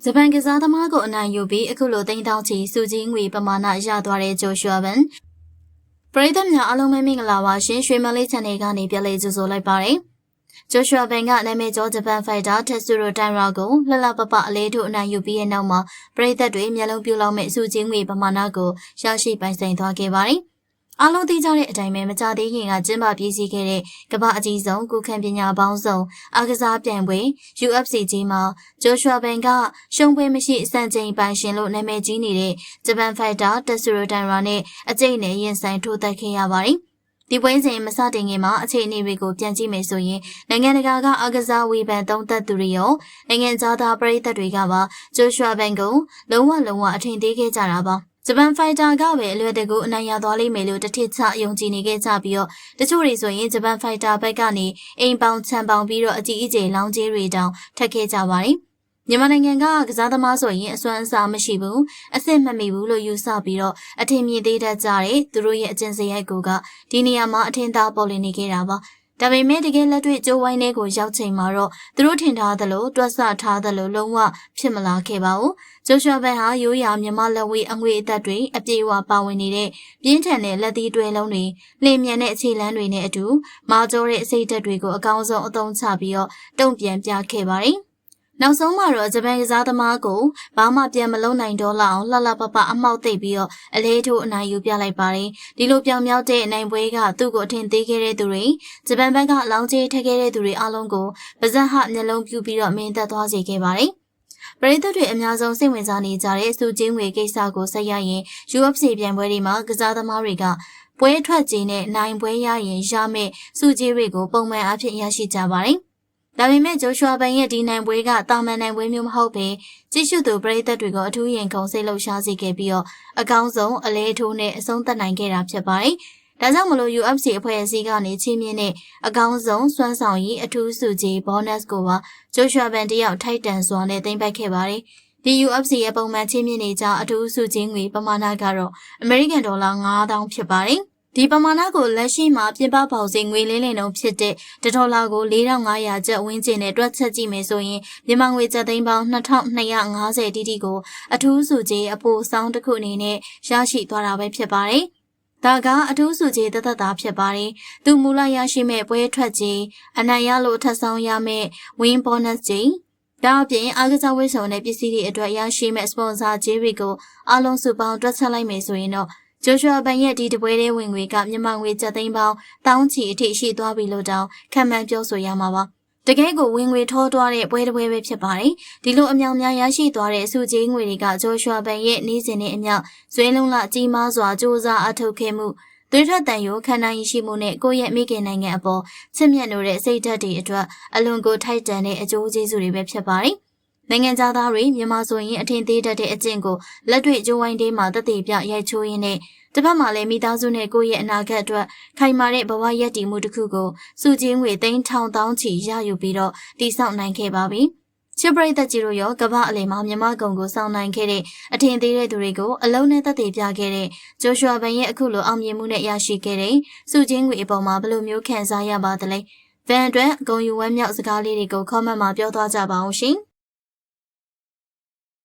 ဂျပန်ကစားသမားကိုအနိုင်ယူပြီးအခုလိုသိန်းတောင်ချီစုကြီးငွေပမာဏရသွားတဲ့ဂျိုရှွာဘန်ပရိသတ်များအားလုံးပဲမင်္ဂလာပါရှင်ရွှေမလေး channel ကနေပြန်လည်ကြိုဆိုလိုက်ပါတယ်ဂျိုရှွာဘန်ကနာမည်ကျော်ဂျပန်ဖိုက်တာတက်ဆူရိုတိုင်ရာကိုလှလှပပအလေးတို့အနိုင်ယူပြီးတဲ့နောက်မှာပရိသတ်တွေမျက်လုံးပြူလောက်မဲ့စုကြီးငွေပမာဏကိုရရှိပိုင်ဆိုင်သွားခဲ့ပါတယ်အားလုံးသိကြတဲ့အတိုင်းပဲမကြသေးခင်ကကျင်းပပြည်စည်းခဲ့တဲ့ကမ္ဘာအကြီးဆုံးကုခံပညာပေါင်းစုံအားကစားပြိုင်ပွဲ UFC ကြီးမှာဂျိုရှွာဘန်ကရှုံးပွဲမရှိစံချိန်ပိုင်ရှင်လို့နာမည်ကြီးနေတဲ့ဂျပန်ဖိုက်တာတက်ဆူရိုတိုင်ရာနဲ့အကျိတ်နဲ့ရင်ဆိုင်ထိုးသက်ခဲ့ရပါတယ်ဒီပွဲစဉ်မစတင်ခင်မှာအခြေအနေတွေကိုပြန်ကြည့်မယ်ဆိုရင်နိုင်ငံတကာကအားကစားဝေဖန်သုံးသပ်သူတွေရောနိုင်ငံသားပရိသတ်တွေကပါဂျိုရှွာဘန်ကိုလုံးဝအထင်သေးခဲ့ကြတာပါဂျပန်ဖိုက်တာကပဲအလွယ်တကူအနိုင်ရသွားလိမ့်မယ်လို့တထစ်ချယုံကြည်နေခဲ့ကြပြီးတော့တချို့တွေဆိုရင်ဂျပန်ဖိုက်တာဘက်ကနေအိမ်ပေါင်ချန်ပေါင်ပြီးတော့အကြီးအကျယ်လောင်းကျဲတွေတောင်ထက်ခဲ့ကြပါတယ်မြန်မာနိုင်ငံကကစားသမားဆိုရင်အစွမ်းအစားမရှိဘူးအဆင့်မမီဘူးလို့ယူဆပြီးတော့အထင်မြင်သေးတတ်ကြတဲ့သူတို့ရဲ့အကျင့်စရိုက်ကိုကဒီနေရာမှာအထင်သာပေါ်လွင်နေခဲ့တာပါဒါပေမဲ့တကယ်လက်တွေ့ကျိုးဝိုင်းလေးကိုရောက်ချိန်မှာတော့သူတို့ထင်ထားသလိုတွက်ဆထားသလိုလုံးဝဖြစ်မလာခဲ့ပါဘူးဂျိုရှွာဘန်ဟာရိုးရာမြန်မာလက်ဝဲအငွေအသက်တွေအပြေအဝပါဝင်နေတဲ့ပြင်းထန်တဲ့လက်သီးတွဲလုံးတွေလျင်မြန်တဲ့အခြေလမ်းတွေနဲ့အတူမာကျောတဲ့အစိတ်ဓာတ်တွေကိုအကောင်းဆုံးအသုံးချပြီးတော့တုံ့ပြန်ပြခဲ့ပါတယ်နောက်ဆုံးမှာတော့ဂျပန်ကစားသမားကိုဘာမှပြန်မလုံးနိုင်တော့လောက်အောင်လှလှပပအမောက်သိပ်ပြီးတော့အလေးထိုးအနိုင်ယူပြလိုက်ပါတယ်ဒီလိုပြောင်မြောက်တဲ့အနိုင်ပွဲကသူ့ကိုအထင်သေးခဲ့တဲ့သူတွေဂျပန်ဘက်ကလောင်းကျဲထက်ခဲ့တဲ့သူတွေအားလုံးကိုပါဇက်ဟမျက်လုံးပြူပြီးတော့မင်းသက်သွားစေခဲ့ပါတယ်ပရိသတ်တွေအများဆုံးစိတ်ဝင်စားနေကြတဲ့စုချင်းငွေကိစ္စကိုဆက်ရရင် UFC ပြိုင်ပွဲတွေမှာကစားသမားတွေကပွဲထွက်ခြင်းနဲ့နိုင်ပွဲရရင်ရမယ့်စုကြီးတွေကိုပုံမှန်အဖြစ်ရရှိကြပါတယ်ဒါပေမဲ့ဂျိုရှွာဘန်ရဲ့ဒီနိုင်ပွဲကတာမန်နိုင်ပွဲမျိုးမဟုတ်ပဲကြည့်ရှုသူပရိသတ်တွေကိုအထူးရင်ခုန်စိတ်လှုပ်ရှားစေခဲ့ပြီးတော့အကောင်းဆုံးအလဲထိုးနဲ့အဆုံးသတ်နိုင်ခဲ့တာဖြစ်ပါတယ်။ဒါကြောင့်မလို့ UFC အဖွဲ့အစည်းကနေချီးမြှင့်တဲ့အကောင်းဆုံးစွမ်းဆောင်ရည်အထူးစုကြီး bonus ကိုပါဂျိုရှွာဘန်တယောက်ထိုက်တန်စွာနဲ့သိမ်းပိုက်ခဲ့ပါတယ်။ဒီ UFC ရဲ့ပုံမှန်ချီးမြှင့်နေကြအထူးစုကြီးငွေပမာဏကတော့အမေရိကန်ဒေါ်လာ9000ဖြစ်ပါတယ်။ဒီပမာဏကိုလက်ရှိမှာပြင်ပပေါက်ဈေးငွေလေးလင်နှုန်းဖြစ်တဲ့$ကို4500ကျပ်ဝန်းကျင်နဲ့တွက်ချက်ကြည့်မယ်ဆိုရင်မြန်မာငွေကျပ်သိန်းပေါင်း2250တိတိကိုအထူးစုကြီးအပိုဆောင်တစ်ခုအနေနဲ့ရရှိသွားတာပဲဖြစ်ပါတယ်။ဒါကအထူးစုကြီးသက်သက်သာဖြစ်ပါတယ်။သူမူလရရှိမဲ့ပွဲထွက်ကြီးအနိုင်ရလို့ထပ်ဆောင်ရမဲ့ win bonus ကြီးဒါအပြင်အားကစားဝတ်စုံတဲ့ပစ္စည်းတွေအတွက်ရရှိမဲ့ sponsor ကြီးတွေကိုအလုံးစုပေါင်းတွက်ချက်လိုက်မယ်ဆိုရင်တော့ဂျိုရှွာဘန်ရဲ့ဒီတပွဲလေးဝင်ငွေကမြန်မာငွေကျပ်သိန်းပေါင်းတောင်းချီအထိရှိသွားပြီလို့တောင်ခံမှန်းပြောဆိုရမှာပါတကယ်ကိုဝင်ငွေထောသွားတဲ့ပွဲတစ်ပွဲပဲဖြစ်ပါတယ်ဒီလိုအမြောင်များရရှိသွားတဲ့စုကြီးငွေတွေကဂျိုရှွာဘန်ရဲ့နေ့စဉ်နဲ့အမြောက်ဇွဲလုံးလကြီးမားစွာစ조사အထောက်ခဲ့မှုသွေးထွက်တန်ရိုးခန္ဓာရည်ရှိမှုနဲ့ကိုယ့်ရဲ့မိခင်နိုင်ငံအပေါ်ချစ်မြတ်လို့တဲ့စိတ်ဓာတ်တွေအတွက်အလွန်ကိုထိုက်တန်တဲ့အကျိုးကျေးဇူးတွေပဲဖြစ်ပါတယ်နိုင်ငံသားတွေမြန်မာဆိုရင်အထင်သေးတတ်တဲ့အကျင့်ကိုလက်တွေ့ကြိုးဝိုင်းသေးမှာတသက်ပြရိုက်ချိုးရင်းနဲ့တစ်ဖက်မှာလည်းမိသားစုနဲ့ကိုယ့်ရဲ့အနာဂတ်အတွက်ခိုင်မာတဲ့ဘဝရည်တည်မှုတစ်ခုကိုစုချင်းငွေသိန်းထောင်တောင်းချီရယူပြီးတော့တည်ဆောက်နိုင်ခဲ့ပါပြီ။ချစ်ပရိသတ်ကြီးတို့ရောကမ္ဘာအလယ်မှာမြန်မာကုံကိုစောင့်နိုင်ခဲ့တဲ့အထင်သေးတဲ့သူတွေကိုအလုံးနဲ့သက်သေပြခဲ့တဲ့ဂျိုရှွာဘန်ရဲ့အခုလိုအောင်မြင်မှုနဲ့ရရှိခဲ့တဲ့စုချင်းငွေအပေါ်မှာဘယ်လိုမျိုးခံစားရပါသလဲ။ဗန်အတွက်ဂုဏ်ယူဝမ်းမြောက်စကားလေးတွေကို comment မှာပြောသွားကြပါအောင်ရှင်။